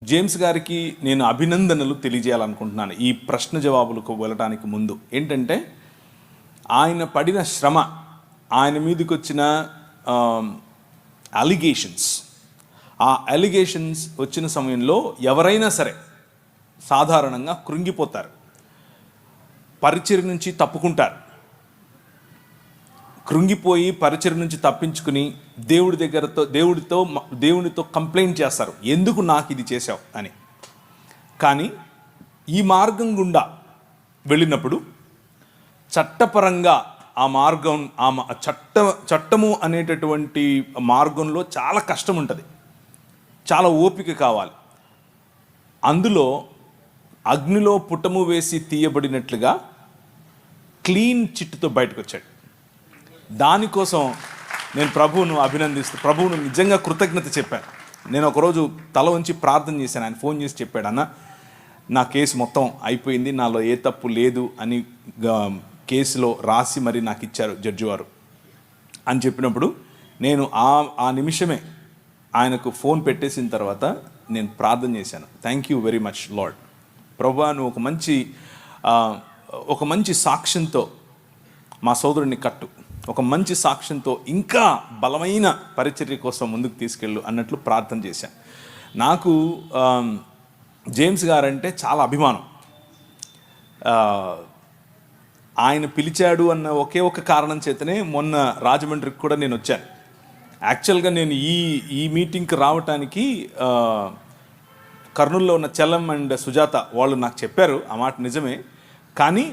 James గారికి నేను అభినందనలు తెలియజేయాలనుకుంటున్నాను ఈ ప్రశ్న జవాబులకు వెళ్ళడానికి ముందు. ఏంటంటే ఆయన పడిన శ్రమ, ఆయన మీదకి వచ్చిన అలిగేషన్స్, ఆ అలిగేషన్స్ వచ్చిన సమయంలో ఎవరైనా సరే సాధారణంగా కృంగిపోతారు, పరిచర్య నుంచి తప్పుకుంటారు. కృంగిపోయి పరిచర్య నుంచి తప్పించుకుని దేవుడితో కంప్లైంట్ చేస్తారు, ఎందుకు నాకు ఇది చేశావు అని. కానీ ఈ మార్గం గుండా వెళ్ళినప్పుడు చట్టపరంగా ఆ మార్గం చట్టము అనేటటువంటి మార్గంలో చాలా కష్టం ఉంటుంది, చాలా ఓపిక కావాలి. అందులో అగ్నిలో పుటము వేసి తీయబడినట్లుగా క్లీన్ చిట్టుతో బయటకు వచ్చాడు. దానికోసం నేను ప్రభువును నిజంగా కృతజ్ఞత చెప్పాను. నేను ఒకరోజు తల వంచి ప్రార్థన చేశాను. ఆయన ఫోన్ చేసి చెప్పాడు, అన్న నా కేసు మొత్తం అయిపోయింది, నాలో ఏ తప్పు లేదు అని కేసులో రాసి మరి నాకు ఇచ్చారు జడ్జి వారు అని చెప్పినప్పుడు నేను ఆ నిమిషమే ఆయనకు ఫోన్ పెట్టేసిన తర్వాత నేను ప్రార్థన చేశాను. Thank you very much lord. ప్రభువా, నువ్వు ఒక మంచి సాక్ష్యంతో మా సోదరుడిని కట్టు, ఒక మంచి సాక్ష్యంతో ఇంకా బలమైన పరిచర్య కోసం ముందుకు తీసుకెళ్ళు అన్నట్లు ప్రార్థన చేశాను. నాకు జేమ్స్ గారంటే చాలా అభిమానం. ఆయన పిలిచాడు అన్న ఒకే ఒక కారణం చేతనే మొన్న రాజమండ్రికి కూడా నేను వచ్చాను. యాక్చువల్గా నేను ఈ మీటింగ్కి రావటానికి కర్నూలులో ఉన్న చలం అండ్ సుజాత వాళ్ళు నాకు చెప్పారు, ఆ మాట నిజమే. కానీ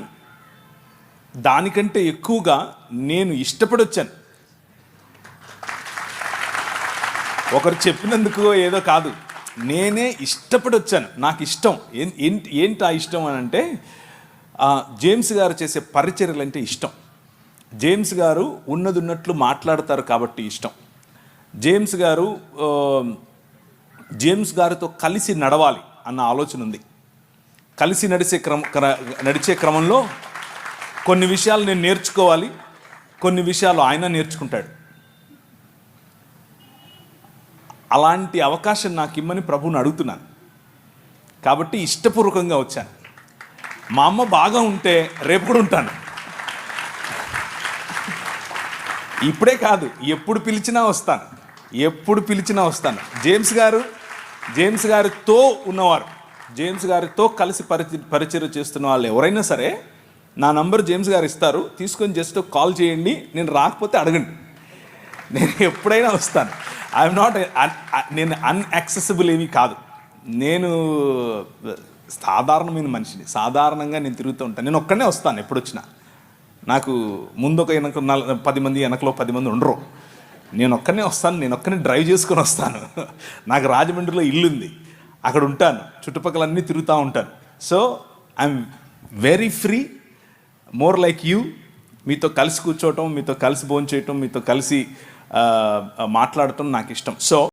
దానికంటే ఎక్కువగా నేను ఇష్టపడి వచ్చాను. ఒకరు చెప్పినందుకు ఏదో కాదు, నేనే ఇష్టపడి వచ్చాను. నాకు ఇష్టం. ఏంటి ఆ ఇష్టం అని అంటే, జేమ్స్ గారు చేసే పరిచర్యలు అంటే ఇష్టం. జేమ్స్ గారు ఉన్నట్లు మాట్లాడతారు కాబట్టి ఇష్టం. జేమ్స్ గారితో కలిసి నడవాలి అన్న ఆలోచన ఉంది. కలిసి నడిచే క్రమంలో కొన్ని విషయాలు నేను నేర్చుకోవాలి, కొన్ని విషయాలు ఆయన నేర్చుకుంటాడు. అలాంటి అవకాశం నాకు ఇమ్మని ప్రభువుని అడుగుతున్నాను. కాబట్టి ఇష్టపూర్వకంగా వచ్చాను. మా అమ్మ బాగా ఉంటే రేపు కూడా ఉంటాను. ఇప్పుడే కాదు, ఎప్పుడు పిలిచినా వస్తాను. జేమ్స్ గారితో ఉన్నవారు, జేమ్స్ గారితో కలిసి పరిచర్య చేస్తున్న వాళ్ళు ఎవరైనా సరే నా నంబర్ జేమ్స్ గారు ఇస్తారు, తీసుకొని జస్ట్ కాల్ చేయండి. నేను రాకపోతే అడగండి, నేను ఎప్పుడైనా వస్తాను. నేను అన్యాక్సెసిబుల్ ఏమీ కాదు. నేను సాధారణమైన మనిషిని, సాధారణంగా నేను తిరుగుతూ ఉంటాను. నేను ఒక్కడనే వస్తాను ఎప్పుడు వచ్చినా. నాకు ముందు ఒక 10 మంది, వెనకలో 10 మంది ఉండరు. నేను ఒక్కనే వస్తాను, నేను ఒక్కనే డ్రైవ్ చేసుకొని వస్తాను. నాకు రాజమండ్రిలో ఇల్లు ఉంది, అక్కడ ఉంటాను, చుట్టుపక్కల అన్నీ తిరుగుతూ ఉంటాను. So I'm very free, more like you. మీతో కలిసి కూర్చోవటం, మీతో కలిసి భోంచేయటం, మీతో కలిసి మాట్లాడటం నాకు ఇష్టం. సో